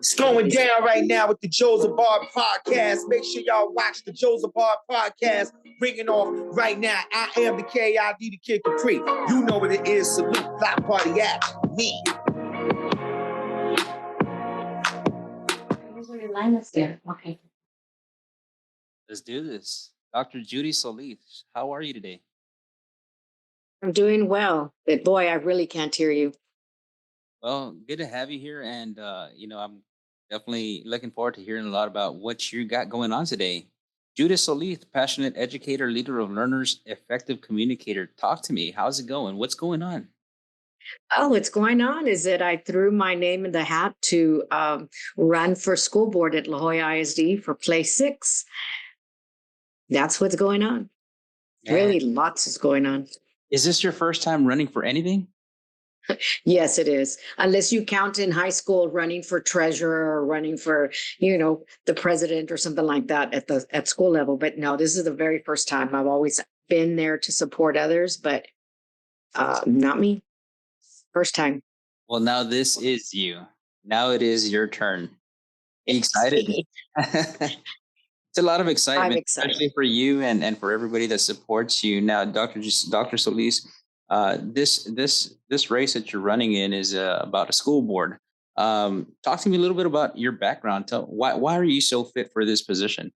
It's going down right now with the Jozabad Podcast. Make sure y'all watch the Jozabad Podcast. Ringing off right now. I am the KID, the Kid Capri. You know what it is. Salute, block party action. Me. Okay. Let's do this. Dr. Judy Solis, how are you today? I'm doing well, but boy, I really can't hear you. Well, good to have you here. And, I'm definitely looking forward to hearing a lot about what you got going on today. Judy Solis, passionate educator, leader of learners, effective communicator. Talk to me. How's it going? What's going on? Oh, what's going on is that I threw my name in the hat to run for school board at La Jolla ISD for Place 6. That's what's going on. Yeah. Really, lots is going on. Is this your first time running for anything? Yes, it is. Unless you count in high school running for treasurer or running for, the president or something like that at school level. But no, this is the very first time. I've always been there to support others, but not me. First time. Well, now this is you. Now it is your turn. Are you excited? It's a lot of excitement, I'm excited. especially for you and for everybody that supports you. Now, Dr. Solis, this race that you're running in is about a school board. Talk to me a little bit about your background. Why are you so fit for this position?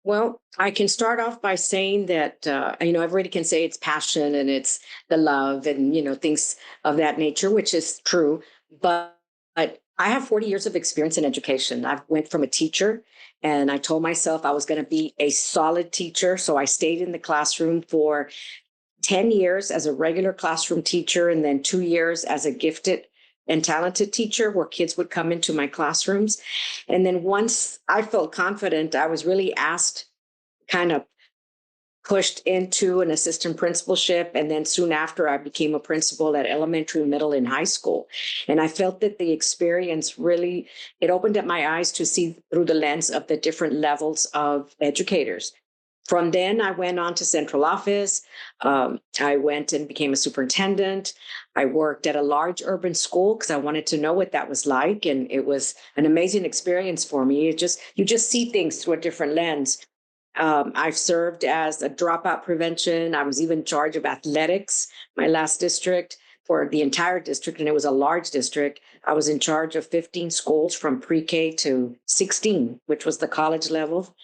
Well, I can start off by saying that, everybody can say it's passion and it's the love and, things of that nature, which is true. But I have 40 years of experience in education. I went from a teacher and I told myself I was going to be a solid teacher. So I stayed in the classroom for 10 years as a regular classroom teacher and then 2 years as a gifted and talented teacher where kids would come into my classrooms. And then once I felt confident, I was really asked, kind of pushed into an assistant principalship. And then soon after, I became a principal at elementary, middle, and high school. And I felt that the experience really, it opened up my eyes to see through the lens of the different levels of educators. From then, I went on to central office. I went and became a superintendent. I worked at a large urban school because I wanted to know what that was like. And it was an amazing experience for me. You just see things through a different lens. I've served as a dropout prevention. I was even in charge of athletics, my last district for the entire district, and it was a large district. I was in charge of 15 schools from pre-K to 16, which was the college level.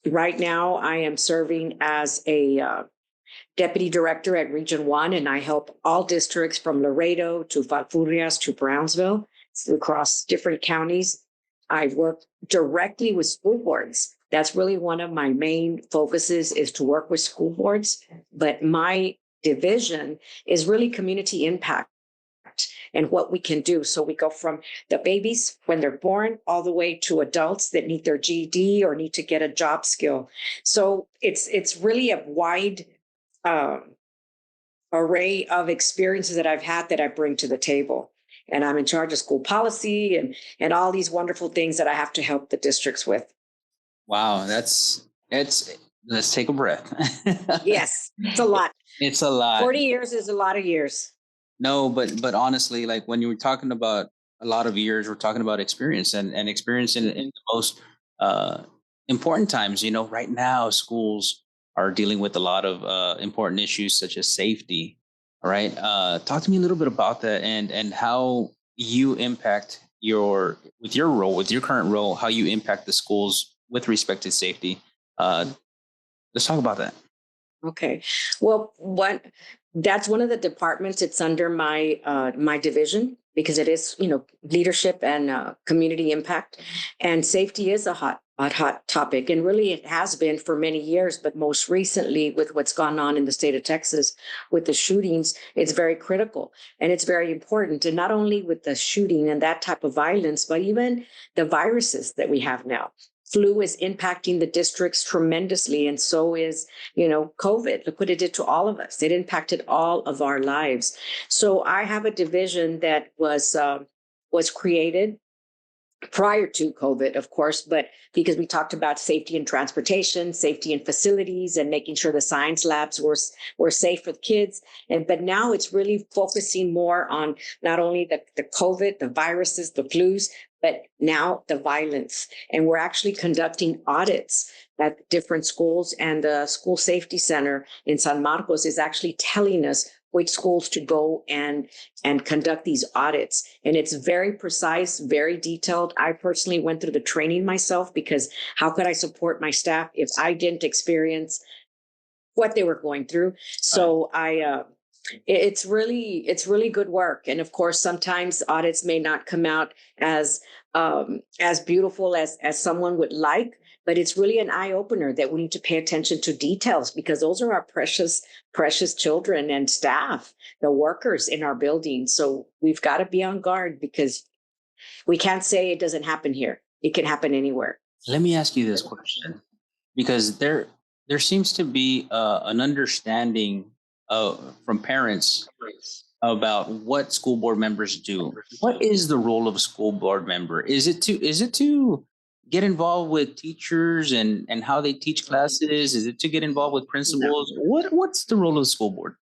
Right now, I am serving as a deputy director at Region 1, and I help all districts from Laredo to Falfurrias to Brownsville across different counties. I work directly with school boards. That's really one of my main focuses is to work with school boards. But my division is really community impact and what we can do. So we go from the babies when they're born all the way to adults that need their GED or need to get a job skill. So it's really a wide array of experiences that I've had that I bring to the table. And I'm in charge of school policy and all these wonderful things that I have to help the districts with. Wow, let's take a breath. Yes, it's a lot. It's a lot. 40 years is a lot of years. No, but honestly, like when you were talking about a lot of years, we're talking about experience and experience in the most important times. Right now, schools are dealing with a lot of important issues such as safety. All right. Talk to me a little bit about that and how you impact with your current role, how you impact the schools with respect to safety. Let's talk about that. Okay. Well, that's one of the departments. It's under my division because it is, leadership and community impact, and safety is a hot topic. And really it has been for many years, but most recently with what's gone on in the state of Texas with the shootings, it's very critical and it's very important. And not only with the shooting and that type of violence, but even the viruses that we have now. Flu is impacting the districts tremendously. And so is, COVID. Look what it did to all of us. It impacted all of our lives. So I have a division that was created prior to COVID, of course, but because we talked about safety in transportation, safety in facilities, and making sure the science labs were safe for the kids. But now it's really focusing more on not only the COVID, the viruses, the flus, but now the violence. And we're actually conducting audits at different schools, and the school safety center in San Marcos is actually telling us which schools to go and conduct these audits. And it's very precise, very detailed. I personally went through the training myself, because how could I support my staff if I didn't experience what they were going through? So it's really good work. And of course, sometimes audits may not come out as beautiful as someone would like, but it's really an eye opener that we need to pay attention to details, because those are our precious children and staff, the workers in our building. So we've got to be on guard, because we can't say it doesn't happen here. It can happen anywhere. Let me ask you this question, because there seems to be an understanding from parents about what school board members do. What is the role of a school board member? Is it to get involved with teachers and how they teach classes? Is it to get involved with principals? No. What's the role of the school board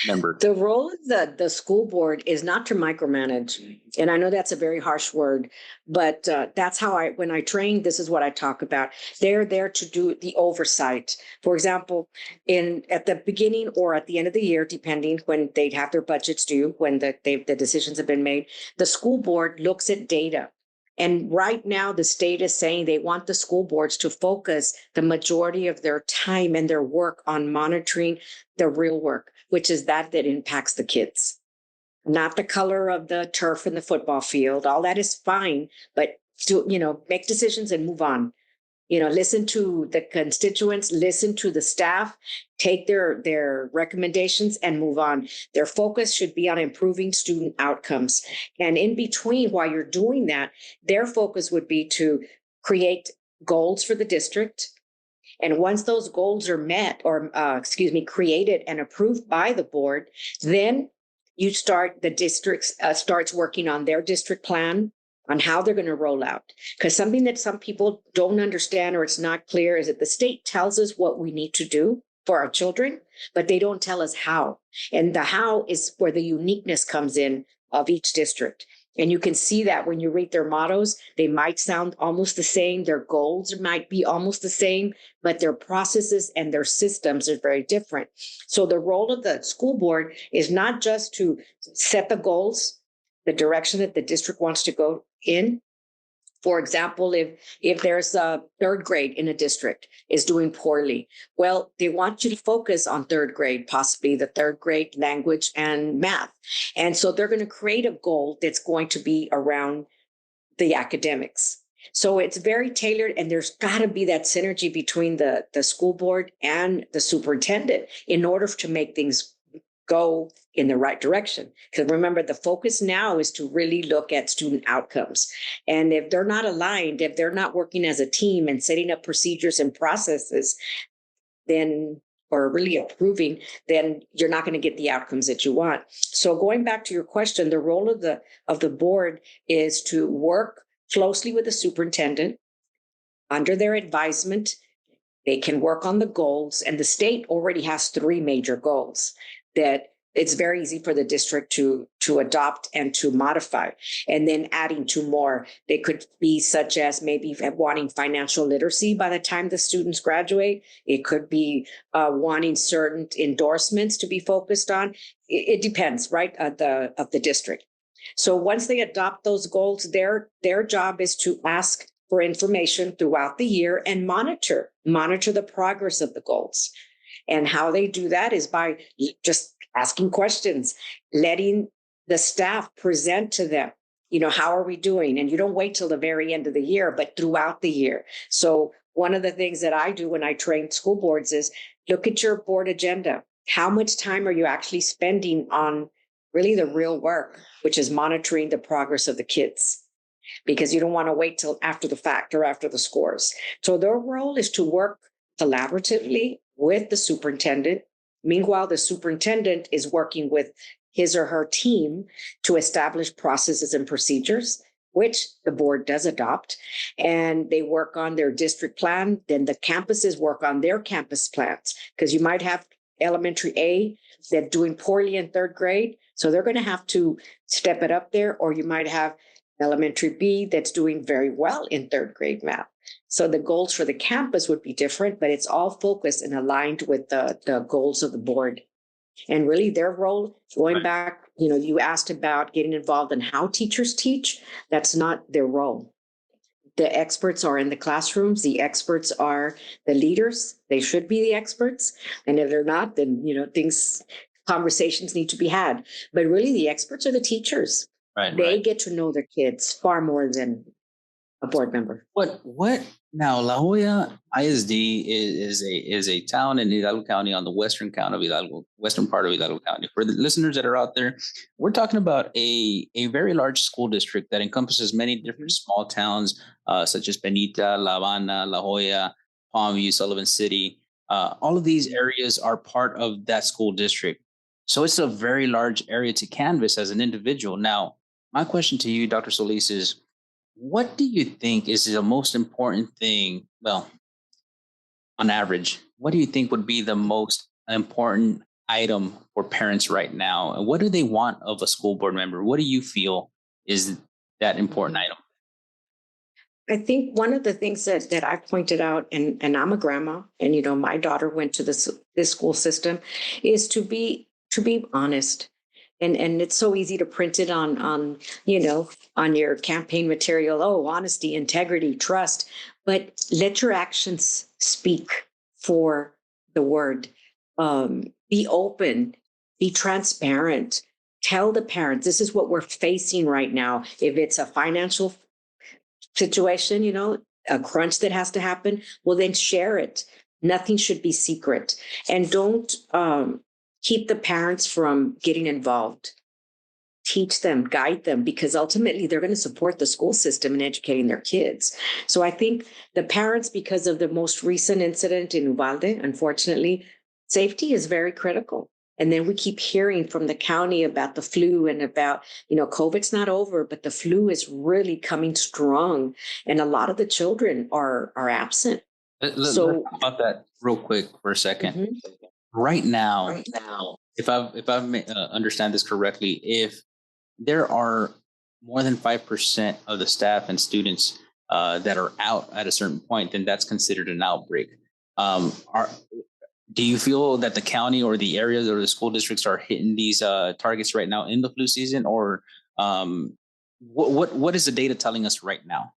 member? The role of the school board is not to micromanage. And I know that's a very harsh word, but that's how when I train, this is what I talk about. They're there to do the oversight. For example, at the beginning or at the end of the year, depending when they'd have their budgets due, when the decisions have been made, the school board looks at data. And right now, the state is saying they want the school boards to focus the majority of their time and their work on monitoring the real work, which is that impacts the kids, not the color of the turf in the football field. All that is fine, but to, make decisions and move on. Listen to the constituents, listen to the staff, take their recommendations and move on. Their focus should be on improving student outcomes. And in between, while you're doing that, their focus would be to create goals for the district. And once those goals are met or, created and approved by the board, then the district starts working on their district plan, on how they're going to roll out. Because something that some people don't understand or it's not clear is that the state tells us what we need to do for our children, but they don't tell us how. And the how is where the uniqueness comes in of each district. And you can see that when you read their mottos, they might sound almost the same. Their goals might be almost the same, but their processes and their systems are very different. So the role of the school board is not just to set the goals, the direction that the district wants to go in. For example, if there's a third grade in a district is doing poorly, well, they want you to focus on third grade, possibly the third grade language and math. And so they're going to create a goal that's going to be around the academics. So it's very tailored, and there's got to be that synergy between the school board and the superintendent in order to make things go in the right direction. Because remember, the focus now is to really look at student outcomes. And if they're not aligned, if they're not working as a team and setting up procedures and processes, then, or really approving, then you're not going to get the outcomes that you want. So going back to your question, the role of the board is to work closely with the superintendent under their advisement. They can work on the goals, and the state already has 3 major goals that it's very easy for the district to adopt and to modify, and then adding 2 more. They could be such as maybe wanting financial literacy by the time the students graduate. It could be wanting certain endorsements to be focused on. It depends, right, of the district. So once they adopt those goals, their job is to ask for information throughout the year and monitor the progress of the goals. And how they do that is by just asking questions, letting the staff present to them, how are we doing? And you don't wait till the very end of the year, but throughout the year. So one of the things that I do when I train school boards is look at your board agenda. How much time are you actually spending on really the real work, which is monitoring the progress of the kids? Because you don't want to wait till after the fact or after the scores. So their role is to work collaboratively with the superintendent. Meanwhile, the superintendent is working with his or her team to establish processes and procedures which the board does adopt, and they work on their district plan. Then the campuses work on their campus plans, because you might have elementary A that's doing poorly in third grade, so they're going to have to step it up there, or you might have elementary B that's doing very well in third grade math. So the goals for the campus would be different, but it's all focused and aligned with the goals of the board. And really their role, going back, you asked about getting involved in how teachers teach. That's not their role. The experts are in the classrooms. The experts are the leaders. They should be the experts. And if they're not, then, conversations need to be had. But really the experts are the teachers. They get to know their kids far more than a board member. What now? La Jolla ISD is a town in Hidalgo County on the western part of Hidalgo County. For the listeners that are out there, we're talking about a very large school district that encompasses many different small towns, such as Penita, La Habana, La Jolla, Palmview, Sullivan City. All of these areas are part of that school district. So it's a very large area to canvas as an individual. Now, my question to you, Dr. Solis, is what do you think is the most important thing? Well, on average, what do you think would be the most important item for parents right now? And what do they want of a school board member? What do you feel is that important item? I think one of the things that I pointed out, and I'm a grandma, and my daughter went to this school system, is to be honest. And it's so easy to print it on your campaign material. Oh, honesty, integrity, trust. But let your actions speak for the word. Be open, be transparent. Tell the parents, this is what we're facing right now. If it's a financial situation, a crunch that has to happen, well, then share it. Nothing should be secret. And don't keep the parents from getting involved. Teach them, guide them, because ultimately they're going to support the school system in educating their kids. So I think the parents, because of the most recent incident in Uvalde, unfortunately, safety is very critical. And then we keep hearing from the county about the flu and about, COVID's not over, but the flu is really coming strong. And a lot of the children are absent. Let's talk about that real quick for a second. Mm-hmm. Right now, if I understand this correctly, if there are more than 5% of the staff and students that are out at a certain point, then that's considered an outbreak. Do you feel that the county or the areas or the school districts are hitting these targets right now in the flu season, or what is the data telling us right now?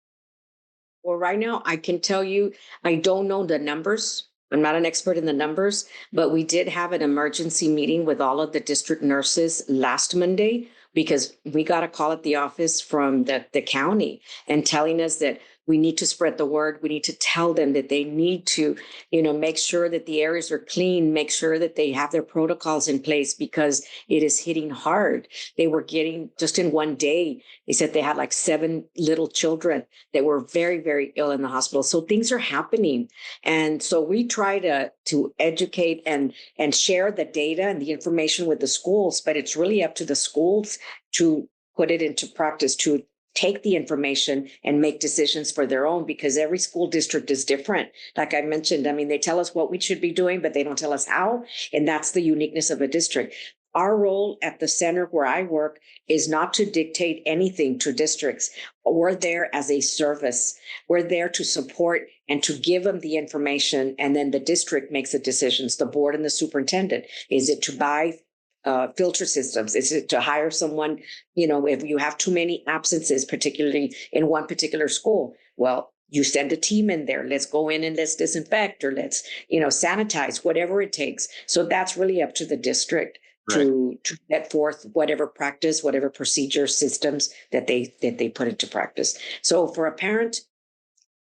Well, right now, I can tell you, I don't know the numbers. I'm not an expert in the numbers, but we did have an emergency meeting with all of the district nurses last Monday, because we got a call at the office from the county and telling us that we need to spread the word. We need to tell them that they need to, make sure that the areas are clean, make sure that they have their protocols in place, because it is hitting hard. They were getting, just in one day, they said they had like 7 little children that were very, very ill in the hospital. So things are happening. And so we try to educate and share the data and the information with the schools, but it's really up to the schools to put it into practice, to take the information and make decisions for their own, because every school district is different. Like I mentioned, they tell us what we should be doing, but they don't tell us how. And that's the uniqueness of a district. Our role at the center where I work is not to dictate anything to districts. We're there as a service. We're there to support and to give them the information. And then the district makes the decisions, the board and the superintendent. Is it to buy filter systems? Is it to hire someone, if you have too many absences, particularly in one particular school? Well, you send a team in there. Let's go in and let's disinfect, or let's, sanitize, whatever it takes. So that's really up to the district to set forth whatever practice, whatever procedure systems that they put into practice. So for a parent,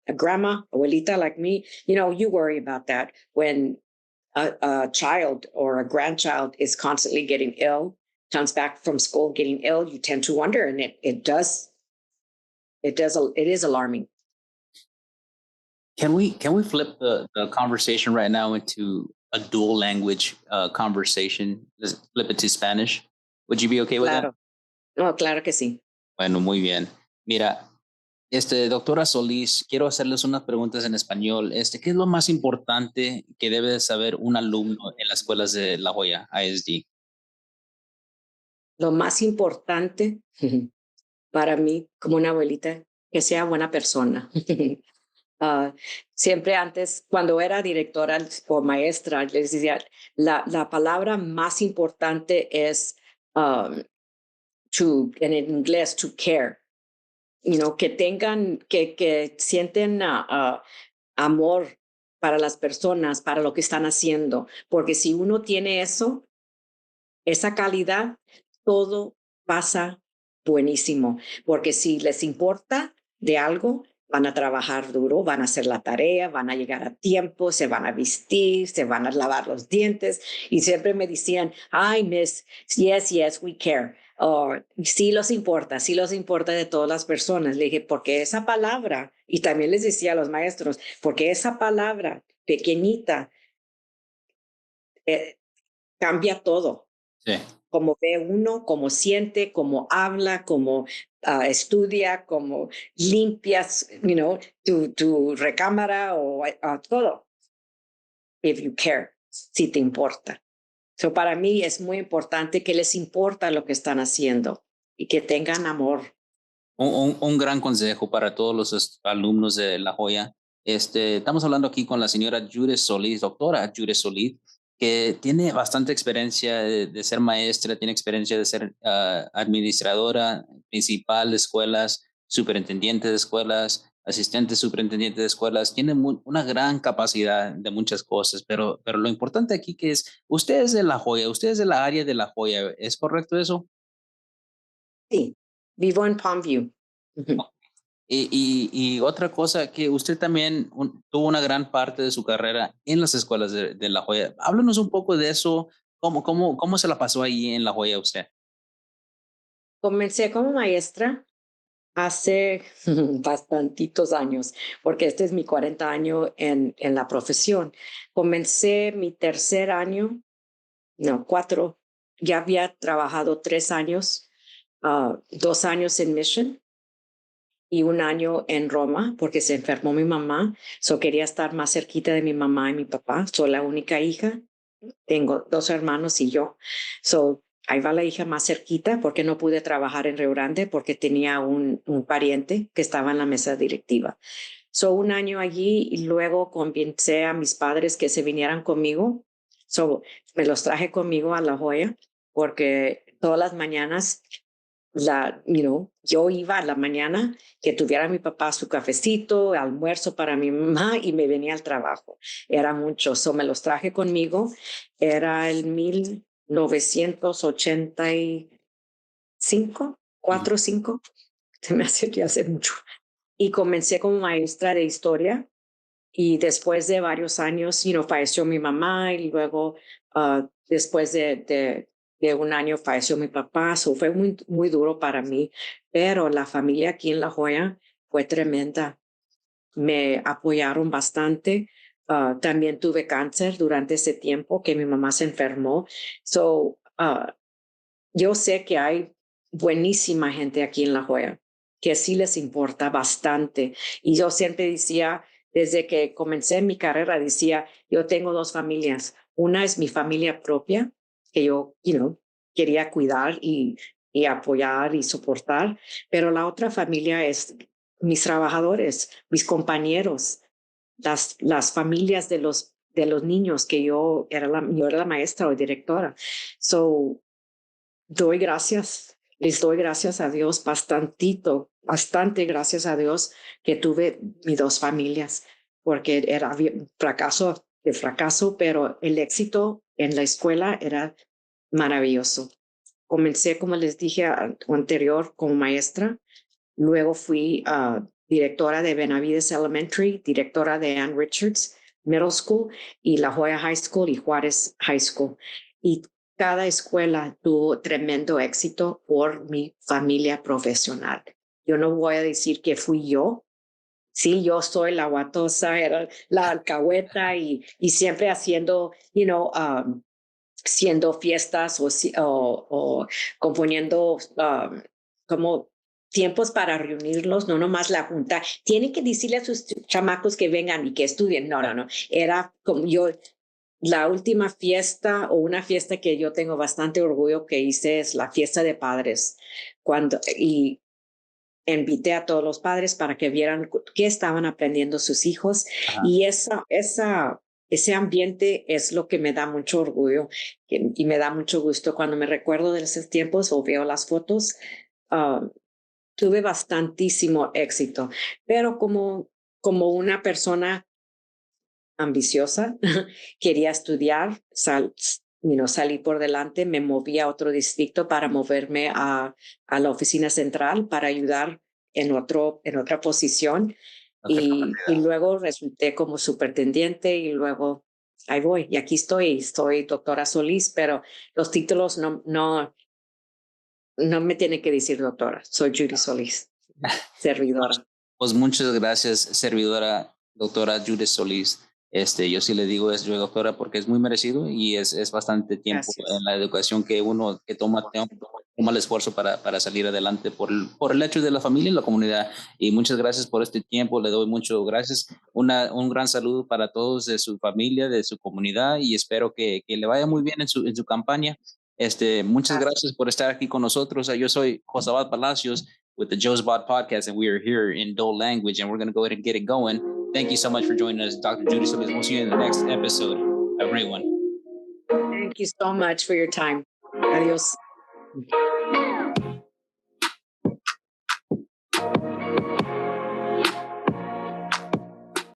a grandma, abuelita like me, you worry about that when a child or a grandchild is constantly getting ill, comes back from school getting ill. You tend to wonder, and it is alarming. Can we flip the conversation right now into a dual language conversation? Let's flip it to Spanish. Would you be okay with that? Oh, claro que sí. Bueno, muy bien. Mira, doctora Solís, quiero hacerles unas preguntas en español. ¿Qué es lo más importante que debe de saber un alumno en las escuelas de La Joya ISD? Lo más importante para mí, como una abuelita, que sea buena persona. Ah, siempre antes, cuando era directora o maestra, les decía, la palabra más importante es en inglés, to care. Que tengan, que sienten amor para las personas, para lo que están haciendo. Porque si uno tiene eso, esa calidad, todo pasa buenísimo. Porque si les importa de algo, van a trabajar duro, van a hacer la tarea, van a llegar a tiempo, se van a vestir, se van a lavar los dientes. Y siempre me decían, ay, miss, yes, we care. Sí los importa de todas las personas. Le dije, porque esa palabra, y también les decía a los maestros, porque esa palabra pequeñita cambia todo. Sí. Como ve uno, cómo siente, cómo habla, cómo estudia, cómo limpias, tu recámara o todo. If you care, si te importa. So para mí es muy importante que les importa lo que están haciendo y que tengan amor. Un gran consejo para todos los alumnos de La Joya. Estamos hablando aquí con la señora Judy Solis, doctora Judy Solis, que tiene bastante experiencia de ser maestra, tiene experiencia de ser administradora principal de escuelas, superintendente de escuelas, asistente superintendente de escuelas. Tiene una gran capacidad de muchas cosas, pero lo importante aquí que es, usted es de La Joya, usted es de la área de La Joya, ¿es correcto eso? Sí, vivo en Palmview. Y otra cosa, que usted también tuvo una gran parte de su carrera en las escuelas de La Joya. Háblanos un poco de eso. ¿Cómo se la pasó ahí en La Joya usted? Comencé como maestra hace bastantitos años, porque este es mi 40 año en la profesión. Comencé mi tercer año, no, 4, ya había trabajado 3 años, 2 años en Mission y 1 año en Roma, porque se enfermó mi mamá. Quería estar más cerquita de mi mamá y mi papá. Soy la única hija. Tengo 2 hermanos y yo. Ahí va la hija más cerquita porque no pude trabajar en Río Grande porque tenía un pariente que estaba en la mesa directiva. 1 año allí y luego convencé a mis padres que se vinieran conmigo. Me los traje conmigo a La Joya porque todas las mañanas yo iba a la mañana que tuviera mi papá su cafecito, almuerzo para mi mamá y me venía al trabajo. Era mucho, me los traje conmigo. Era el 1985, 4 o 5, se me hace que hace mucho. Y comencé como maestra de historia y después de varios años, falleció mi mamá y luego después de 1 año falleció mi papá. Fue muy, muy duro para mí, pero la familia aquí en La Joya fue tremenda. Me apoyaron bastante. También tuve cáncer durante ese tiempo que mi mamá se enfermó. Yo sé que hay buenísima gente aquí en La Joya que sí les importa bastante. Y yo siempre decía, desde que comencé mi carrera, decía, yo tengo 2 familias. Una es mi familia propia, que yo, quería cuidar y apoyar y soportar, pero la otra familia es mis trabajadores, mis compañeros, las familias de los niños que yo era la maestra o directora. Les doy gracias a Dios bastante gracias a Dios que tuve mis 2 familias, porque era fracaso de fracaso, pero el éxito en la escuela era maravilloso. Comencé, como les dije anterior, como maestra, luego fui directora de Benavides Elementary, directora de Ann Richards Middle School y La Joya High School y Juárez High School. Y cada escuela tuvo tremendo éxito por mi familia profesional. Yo no voy a decir que fui yo. Sí, yo soy la guatosa, era la alcahueta y siempre haciendo, haciendo fiestas o componiendo como tiempos para reunirlos, no nomás la junta. Tienen que decirle a sus chamacos que vengan y que estudien. No, no, no. Era como yo, la última fiesta o una fiesta que yo tengo bastante orgullo que hice es la fiesta de padres. Y invité a todos los padres para que vieran qué estaban aprendiendo sus hijos. Ajá. Y ese ambiente es lo que me da mucho orgullo y me da mucho gusto cuando me recuerdo de esos tiempos o veo las fotos. Tuve bastantísimo éxito, pero como una persona ambiciosa, quería estudiar, salí por delante, me moví a otro distrito para moverme a la oficina central para ayudar en otra posición y luego resulté como superintendente y luego ahí voy y aquí soy doctora Solís, pero los títulos no me tiene que decir doctora, soy Judy Solis, servidora. Pues muchas gracias, servidora, doctora Judy Solis. Yo sí le digo es yo doctora porque es muy merecido y es bastante tiempo Gracias. en la educación que uno que toma el esfuerzo para salir adelante por el hecho de la familia y la comunidad. Y muchas gracias por este tiempo, le doy muchas gracias. Un gran saludo para todos de su familia, de su comunidad y espero que le vaya muy bien en su campaña. Muchas gracias por estar aquí con nosotros. Yo soy Jozabad Palacios with the Jozabad Podcast, and we are here in Dole language, and we're going to go ahead and get it going. Thank you so much for joining us, Dr. Judy Solis. We'll see you in the next episode. Have a great one. Thank you so much for your time. Adios.